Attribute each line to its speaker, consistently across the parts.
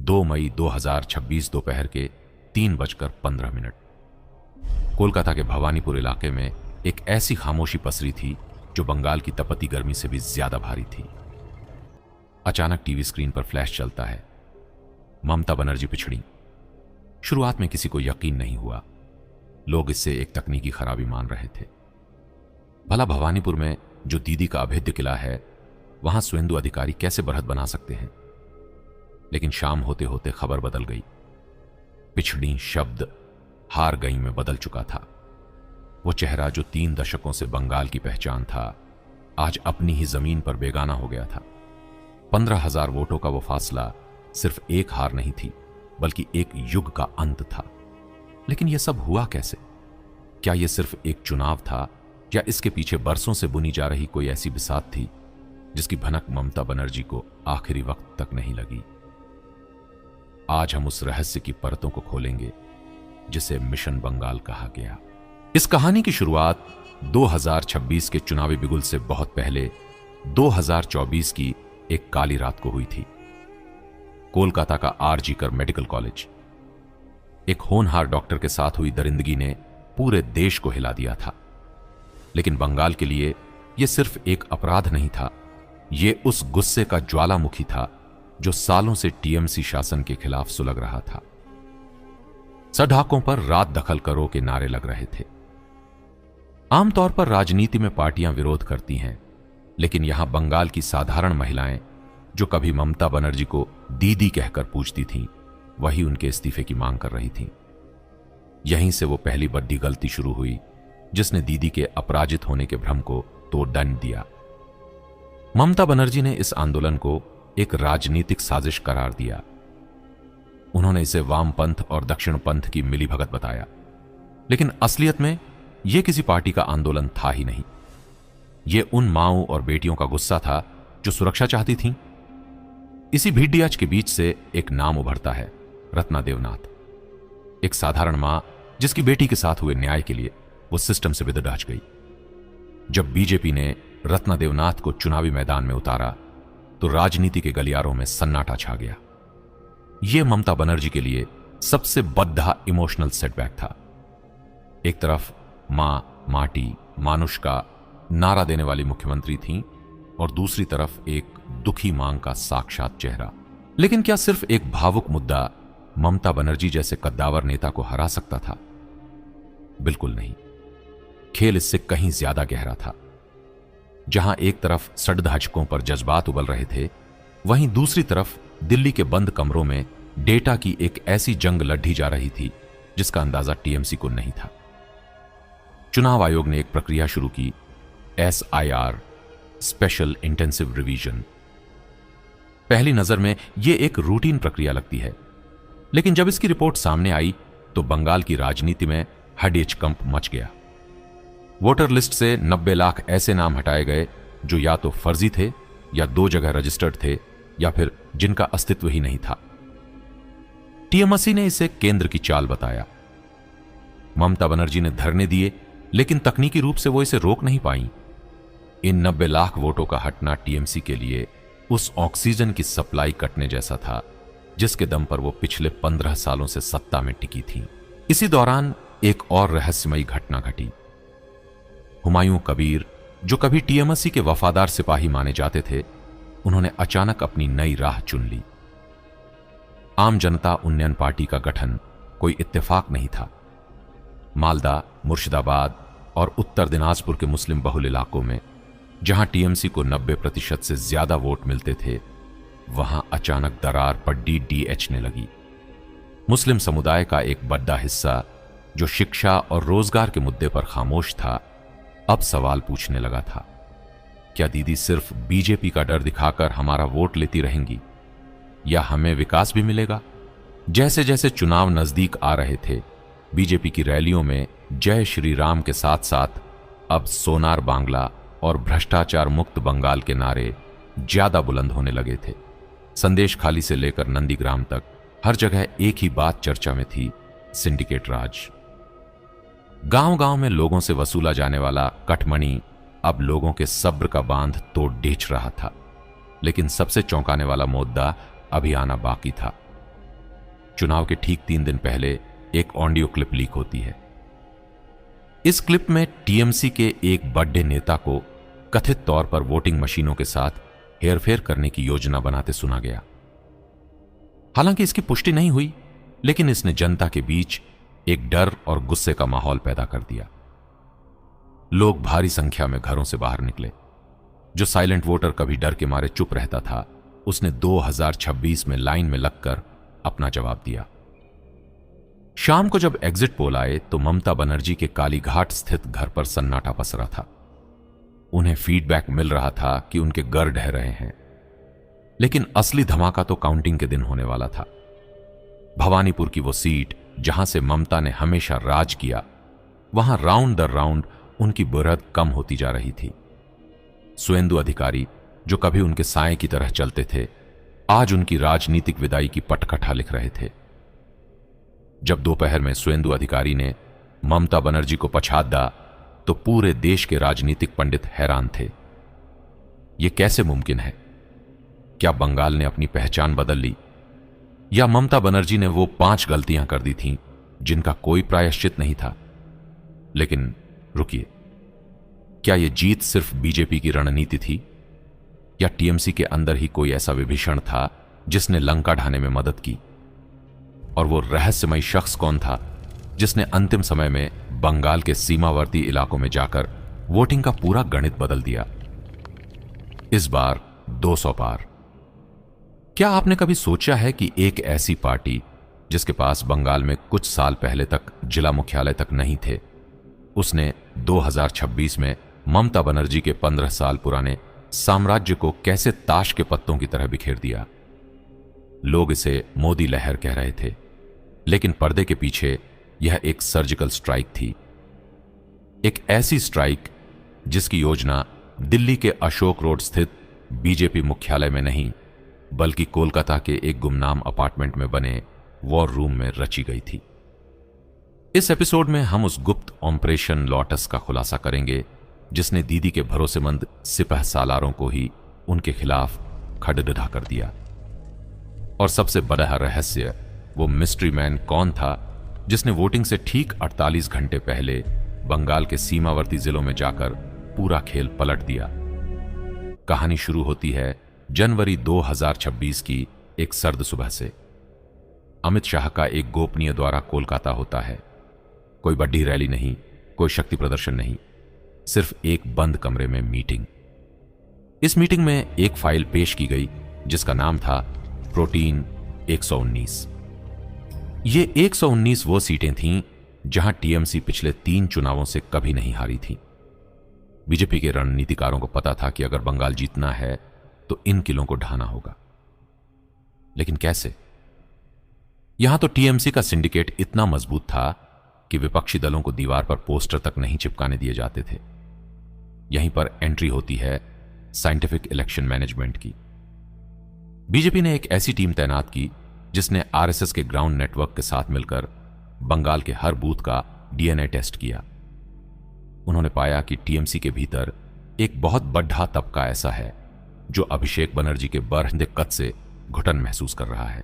Speaker 1: 2 मई 2026 दोपहर के 3:15। कोलकाता के भवानीपुर इलाके में एक ऐसी खामोशी पसरी थी जो बंगाल की तपती गर्मी से भी ज्यादा भारी थी। अचानक टीवी स्क्रीन पर फ्लैश चलता है, ममता बनर्जी पिछड़ी। शुरुआत में किसी को यकीन नहीं हुआ, लोग इससे एक तकनीकी खराबी मान रहे थे। भला भवानीपुर में जो दीदी का अभेद्य किला है, वहां सुवेंदु अधिकारी कैसे बढ़त बना सकते हैं? लेकिन शाम होते होते खबर बदल गई। पिछड़ी शब्द हार गई में बदल चुका था। वो चेहरा जो 3 दशकों से बंगाल की पहचान था, आज अपनी ही जमीन पर बेगाना हो गया था। 15,000 वोटों का वो फासला सिर्फ एक हार नहीं थी, बल्कि एक युग का अंत था। लेकिन यह सब हुआ कैसे? क्या यह सिर्फ एक चुनाव था, या इसके पीछे बरसों से बुनी जा रही कोई ऐसी बिसात थी जिसकी भनक ममता बनर्जी को आखिरी वक्त तक नहीं लगी? आज हम उस रहस्य की परतों को खोलेंगे जिसे मिशन बंगाल कहा गया। इस कहानी की शुरुआत 2026 के चुनावी बिगुल से बहुत पहले 2024 की एक काली रात को हुई थी। कोलकाता का आरजी कर मेडिकल कॉलेज। एक होनहार डॉक्टर के साथ हुई दरिंदगी ने पूरे देश को हिला दिया था। लेकिन बंगाल के लिए यह सिर्फ एक अपराध नहीं था, यह उस गुस्से का ज्वालामुखी था जो सालों से टीएमसी शासन के खिलाफ सुलग रहा था। सड़कों पर रात दखल करो के नारे लग रहे थे। आमतौर पर राजनीति में पार्टियां विरोध करती हैं, लेकिन यहां बंगाल की साधारण महिलाएं जो कभी ममता बनर्जी को दीदी कहकर पूछती थीं, वही उनके इस्तीफे की मांग कर रही थीं। यहीं से वो पहली बड़ी गलती शुरू हुई जिसने दीदी के अपराजित होने के भ्रम को तोड़ दंड दिया। ममता बनर्जी ने इस आंदोलन को एक राजनीतिक साजिश करार दिया। उन्होंने इसे वामपंथ और दक्षिण पंथ की मिलीभगत बताया, लेकिन असलियत में यह किसी पार्टी का आंदोलन था ही नहीं। यह उन माओं और बेटियों का गुस्सा था जो सुरक्षा चाहती थीं। इसी भीड़ियाच के बीच से एक नाम उभरता है, रत्ना देवनाथ। एक साधारण मां जिसकी बेटी के साथ हुए न्याय के लिए वो सिस्टम से बिदडाच गई। जब बीजेपी ने रत्ना देवनाथ को चुनावी मैदान में उतारा तो राजनीति के गलियारों में सन्नाटा छा गया। यह ममता बनर्जी के लिए सबसे बद्धा इमोशनल सेटबैक था। एक तरफ मां, माटी, मानुष का नारा देने वाली मुख्यमंत्री थीं और दूसरी तरफ एक दुखी मांग का साक्षात चेहरा। लेकिन क्या सिर्फ एक भावुक मुद्दा ममता बनर्जी जैसे कद्दावर नेता को हरा सकता था? बिल्कुल नहीं। खेल इससे कहीं ज्यादा गहरा था। जहां एक तरफ सड़धाचकों पर जज्बात उबल रहे थे, वहीं दूसरी तरफ दिल्ली के बंद कमरों में डेटा की एक ऐसी जंग लड़ी जा रही थी जिसका अंदाजा टीएमसी को नहीं था। चुनाव आयोग ने एक प्रक्रिया शुरू की, SIR, स्पेशल इंटेंसिव रिवीजन। पहली नजर में यह एक रूटीन प्रक्रिया लगती है, लेकिन जब इसकी रिपोर्ट सामने आई तो बंगाल की राजनीति में हड़कंप मच गया। वोटर लिस्ट से 90 लाख ऐसे नाम हटाए गए जो या तो फर्जी थे, या 2 जगह रजिस्टर्ड थे, या फिर जिनका अस्तित्व ही नहीं था। टीएमसी ने इसे केंद्र की चाल बताया। ममता बनर्जी ने धरने दिए, लेकिन तकनीकी रूप से वो इसे रोक नहीं पाई। इन 90 लाख वोटों का हटना टीएमसी के लिए उस ऑक्सीजन की सप्लाई कटने जैसा था जिसके दम पर वो पिछले 15 सालों से सत्ता में टिकी थी। इसी दौरान एक और रहस्यमयी घटना घटी। हुमायूं कबीर, जो कभी टीएमसी के वफादार सिपाही माने जाते थे, उन्होंने अचानक अपनी नई राह चुन ली। आम जनता उन्नयन पार्टी का गठन कोई इत्तेफाक नहीं था। मालदा, मुर्शिदाबाद और उत्तर दिनाजपुर के मुस्लिम बहुल इलाकों में जहां टीएमसी को 90% से ज्यादा वोट मिलते थे, वहां अचानक दरार पड्डी डीएचने लगी। मुस्लिम समुदाय का एक बड़ा हिस्सा जो शिक्षा और रोजगार के मुद्दे पर खामोश था, अब सवाल पूछने लगा था, क्या दीदी सिर्फ बीजेपी का डर दिखाकर हमारा वोट लेती रहेंगी, या हमें विकास भी मिलेगा? जैसे जैसे चुनाव नजदीक आ रहे थे, बीजेपी की रैलियों में जय श्री राम के साथ साथ अब सोनार बांग्ला और भ्रष्टाचार मुक्त बंगाल के नारे ज्यादा बुलंद होने लगे थे। संदेश खाली से लेकर नंदीग्राम तक हर जगह एक ही बात चर्चा में थी, सिंडिकेट राज। गांव-गांव में लोगों से वसूला जाने वाला कटमनी अब लोगों के सब्र का बांध तोड़ डेच रहा था। लेकिन सबसे चौंकाने वाला मुद्दा अभी आना बाकी था। चुनाव के ठीक 3 दिन पहले एक ऑडियो क्लिप लीक होती है। इस क्लिप में टीएमसी के एक बड़े नेता को कथित तौर पर वोटिंग मशीनों के साथ हेरफेर करने की योजना बनाते सुना गया। हालांकि इसकी पुष्टि नहीं हुई, लेकिन इसने जनता के बीच एक डर और गुस्से का माहौल पैदा कर दिया। लोग भारी संख्या में घरों से बाहर निकले। जो साइलेंट वोटर कभी डर के मारे चुप रहता था, उसने 2026 में लाइन में लगकर अपना जवाब दिया। शाम को जब एग्जिट पोल आए तो ममता बनर्जी के कालीघाट स्थित घर पर सन्नाटा पसरा था। उन्हें फीडबैक मिल रहा था कि उनके घर ढह रहे हैं, लेकिन असली धमाका तो काउंटिंग के दिन होने वाला था। भवानीपुर की वो सीट जहां से ममता ने हमेशा राज किया, वहां राउंड दर राउंड उनकी बढ़त कम होती जा रही थी। सुवेंदु अधिकारी, जो कभी उनके साए की तरह चलते थे, आज उनकी राजनीतिक विदाई की पटकथा लिख रहे थे। जब दोपहर में सुवेंदु अधिकारी ने ममता बनर्जी को पछाड़ा तो पूरे देश के राजनीतिक पंडित हैरान थे। यह कैसे मुमकिन है? क्या बंगाल ने अपनी पहचान बदल ली, या ममता बनर्जी ने वो 5 गलतियां कर दी थीं जिनका कोई प्रायश्चित नहीं था? लेकिन रुकिए, क्या यह जीत सिर्फ बीजेपी की रणनीति थी, या टीएमसी के अंदर ही कोई ऐसा विभीषण था जिसने लंका ढाने में मदद की? और वो रहस्यमयी शख्स कौन था जिसने अंतिम समय में बंगाल के सीमावर्ती इलाकों में जाकर वोटिंग का पूरा गणित बदल दिया? इस बार 200 पार। क्या आपने कभी सोचा है कि एक ऐसी पार्टी जिसके पास बंगाल में कुछ साल पहले तक जिला मुख्यालय तक नहीं थे, उसने 2026 में ममता बनर्जी के 15 साल पुराने साम्राज्य को कैसे ताश के पत्तों की तरह बिखेर दिया? लोग इसे मोदी लहर कह रहे थे, लेकिन पर्दे के पीछे यह एक सर्जिकल स्ट्राइक थी। एक ऐसी स्ट्राइक जिसकी योजना दिल्ली के अशोक रोड स्थित बीजेपी मुख्यालय में नहीं, बल्कि कोलकाता के एक गुमनाम अपार्टमेंट में बने वॉर रूम में रची गई थी। इस एपिसोड में हम उस गुप्त ऑपरेशन लोटस का खुलासा करेंगे जिसने दीदी के भरोसेमंद सिपह सालारों को ही उनके खिलाफ खड़डढ़ा कर दिया। और सबसे बड़ा रहस्य, वो मिस्ट्री मैन कौन था जिसने वोटिंग से ठीक 48 घंटे पहले बंगाल के सीमावर्ती जिलों में जाकर पूरा खेल पलट दिया। कहानी शुरू होती है जनवरी 2026 की एक सर्द सुबह से। अमित शाह का एक गोपनीय द्वारा कोलकाता होता है। कोई बड़ी रैली नहीं, कोई शक्ति प्रदर्शन नहीं, सिर्फ एक बंद कमरे में मीटिंग। इस मीटिंग में एक फाइल पेश की गई जिसका नाम था प्रोटीन 119। ये 119 वो सीटें थीं जहां टीएमसी पिछले 3 चुनावों से कभी नहीं हारी थी। बीजेपी के रणनीतिकारों को पता था कि अगर बंगाल जीतना है तो इन किलों को ढाना होगा। लेकिन कैसे? यहां तो टीएमसी का सिंडिकेट इतना मजबूत था कि विपक्षी दलों को दीवार पर पोस्टर तक नहीं चिपकाने दिए जाते थे। यहीं पर एंट्री होती है साइंटिफिक इलेक्शन मैनेजमेंट की। बीजेपी ने एक ऐसी टीम तैनात की जिसने आरएसएस के ग्राउंड नेटवर्क के साथ मिलकर बंगाल के हर बूथ का डीएनए टेस्ट किया। उन्होंने पाया कि टीएमसी के भीतर एक बहुत बड़ा तबका ऐसा है जो अभिषेक बनर्जी के बढ़ते कद से घुटन महसूस कर रहा है।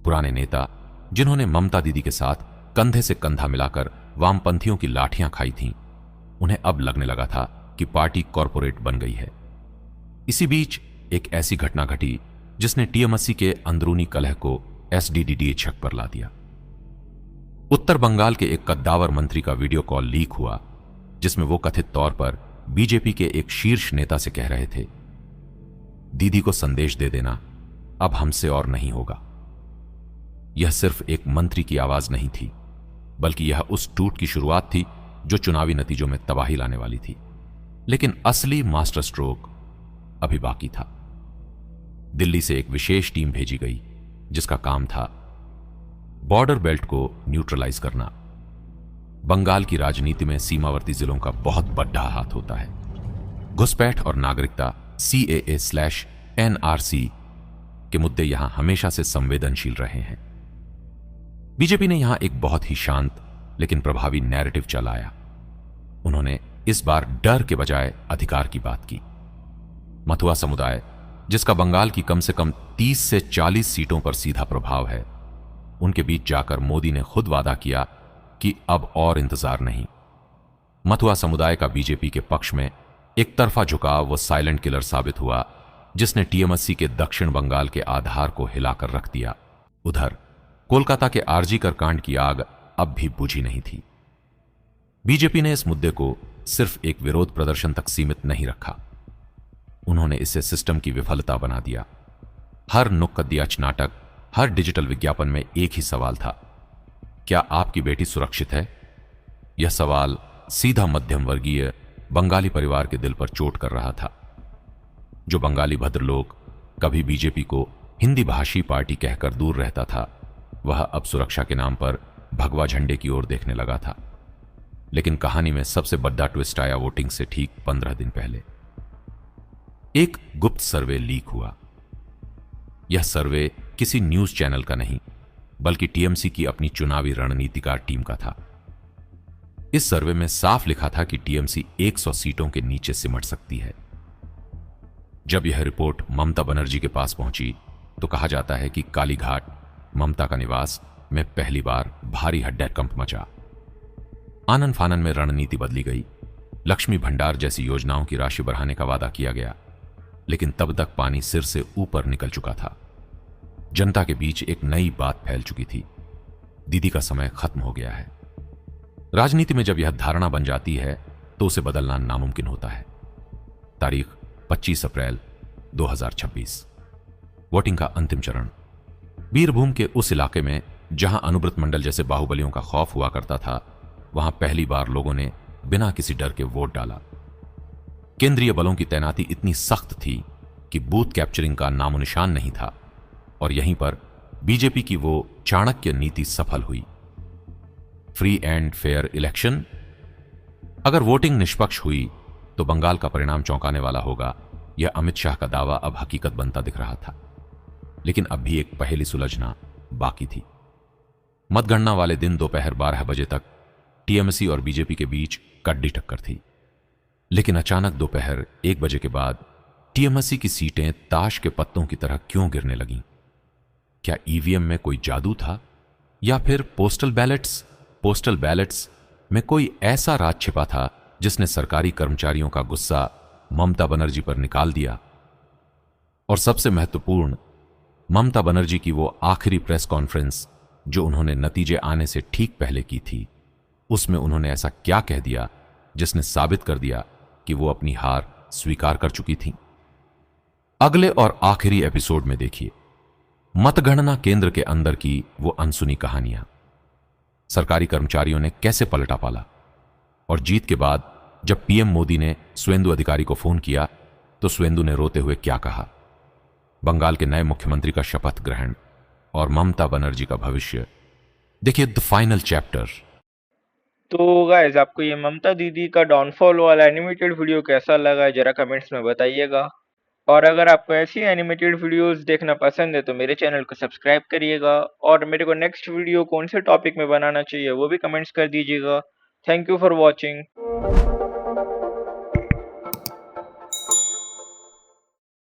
Speaker 1: पुराने नेता जिन्होंने ममता दीदी के साथ कंधे से कंधा मिलाकर वामपंथियों की लाठियां खाई थीं, उन्हें अब लगने लगा था कि पार्टी कॉरपोरेट बन गई है। इसी बीच एक ऐसी घटना घटी जिसने टीएमसी के अंदरूनी कलह को एसडीडीडी छक पर ला दिया। उत्तर बंगाल के एक कद्दावर मंत्री का वीडियो कॉल लीक हुआ जिसमें वो कथित तौर पर बीजेपी के एक शीर्ष नेता से कह रहे थे, दीदी को संदेश दे देना, अब हमसे और नहीं होगा। यह सिर्फ एक मंत्री की आवाज नहीं थी, बल्कि यह उस टूट की शुरुआत थी जो चुनावी नतीजों में तबाही लाने वाली थी। लेकिन असली मास्टर स्ट्रोक अभी बाकी था। दिल्ली से एक विशेष टीम भेजी गई जिसका काम था बॉर्डर बेल्ट को न्यूट्रलाइज करना। बंगाल की राजनीति में सीमावर्ती जिलों का बहुत बड़ा हाथ होता है। घुसपैठ और नागरिकता CAA/NRC के मुद्दे यहां हमेशा से संवेदनशील रहे हैं। बीजेपी ने यहां एक बहुत ही शांत लेकिन प्रभावी नैरेटिव चलाया। उन्होंने इस बार डर के बजाय अधिकार की बात की। मथुआ समुदाय, जिसका बंगाल की कम से कम 30 से 40 सीटों पर सीधा प्रभाव है, उनके बीच जाकर मोदी ने खुद वादा किया कि अब और इंतजार नहीं। मथुआ समुदाय का बीजेपी के पक्ष में एक तरफा झुकाव वो साइलेंट किलर साबित हुआ जिसने टीएमसी के दक्षिण बंगाल के आधार को हिलाकर रख दिया। उधर कोलकाता के आरजी कर कांड की आग अब भी बुझी नहीं थी। बीजेपी ने इस मुद्दे को सिर्फ एक विरोध प्रदर्शन तक सीमित नहीं रखा, उन्होंने इसे सिस्टम की विफलता बना दिया। हर नुक्कड़ नाटक, हर डिजिटल विज्ञापन में एक ही सवाल था, क्या आपकी बेटी सुरक्षित है? यह सवाल सीधा मध्यम वर्गीय बंगाली परिवार के दिल पर चोट कर रहा था। जो बंगाली भद्र लोग कभी बीजेपी को हिंदी भाषी पार्टी कहकर दूर रहता था, वह अब सुरक्षा के नाम पर भगवा झंडे की ओर देखने लगा था। लेकिन कहानी में सबसे बड़ा ट्विस्ट आया वोटिंग से ठीक 15 दिन पहले। एक गुप्त सर्वे लीक हुआ। यह सर्वे किसी न्यूज चैनल का नहीं, बल्कि टीएमसी की अपनी चुनावी रणनीतिकार टीम का था। इस सर्वे में साफ लिखा था कि टीएमसी 100 सीटों के नीचे सिमट सकती है। जब यह रिपोर्ट ममता बनर्जी के पास पहुंची तो कहा जाता है कि कालीघाट, ममता का निवास, में पहली बार भारी हड्डैकंप मचा। आनन फानन में रणनीति बदली गई। लक्ष्मी भंडार जैसी योजनाओं की राशि बढ़ाने का वादा किया गया, लेकिन तब तक पानी सिर से ऊपर निकल चुका था। जनता के बीच एक नई बात फैल चुकी थी, दीदी का समय खत्म हो गया है। राजनीति में जब यह धारणा बन जाती है तो उसे बदलना नामुमकिन होता है। तारीख 25 अप्रैल 2026। वोटिंग का अंतिम चरण। बीरभूम के उस इलाके में जहां अनुब्रत मंडल जैसे बाहुबलियों का खौफ हुआ करता था, वहां पहली बार लोगों ने बिना किसी डर के वोट डाला। केंद्रीय बलों की तैनाती इतनी सख्त थी कि बूथ कैप्चरिंग का नामो निशान नहीं था, और यहीं पर बीजेपी की वो चाणक्य नीति सफल हुई। Free and fair election. अगर वोटिंग निष्पक्ष हुई तो बंगाल का परिणाम चौंकाने वाला होगा, यह अमित शाह का दावा अब हकीकत बनता दिख रहा था। लेकिन अब भी एक पहेली सुलझना बाकी थी। मतगणना वाले दिन दोपहर 12 बजे तक टीएमसी और बीजेपी के बीच कड्डी टक्कर थी, लेकिन अचानक दोपहर 1 बजे के बाद टीएमसी की सीटें ताश के पत्तों की तरह क्यों गिरने लगीं? क्या ईवीएम में कोई जादू था, या फिर पोस्टल बैलेट्स में कोई ऐसा राज छिपा था जिसने सरकारी कर्मचारियों का गुस्सा ममता बनर्जी पर निकाल दिया? और सबसे महत्वपूर्ण, ममता बनर्जी की वो आखिरी प्रेस कॉन्फ्रेंस जो उन्होंने नतीजे आने से ठीक पहले की थी, उसमें उन्होंने ऐसा क्या कह दिया जिसने साबित कर दिया कि वो अपनी हार स्वीकार कर चुकी थी? अगले और आखिरी एपिसोड में देखिए मतगणना केंद्र के अंदर की वो अनसुनी कहानियां। सरकारी कर्मचारियों ने कैसे पलटा पाला, और जीत के बाद जब पीएम मोदी ने सुवेंदु अधिकारी को फोन किया तो सुवेंदु ने रोते हुए क्या कहा? बंगाल के नए मुख्यमंत्री का शपथ ग्रहण और ममता बनर्जी का भविष्य। देखिए द फाइनल चैप्टर।
Speaker 2: तो गाइस, आपको ये ममता दीदी का डाउनफॉल वाला एनिमेटेड वीडियो कैसा लगा जरा कमेंट्स में बताइएगा। और अगर आपको ऐसी एनिमेटेड वीडियोस देखना पसंद है तो मेरे चैनल को सब्सक्राइब करिएगा, और मेरे को नेक्स्ट वीडियो कौन से टॉपिक में बनाना चाहिए वो भी कमेंट्स कर दीजिएगा। Thank you for watching.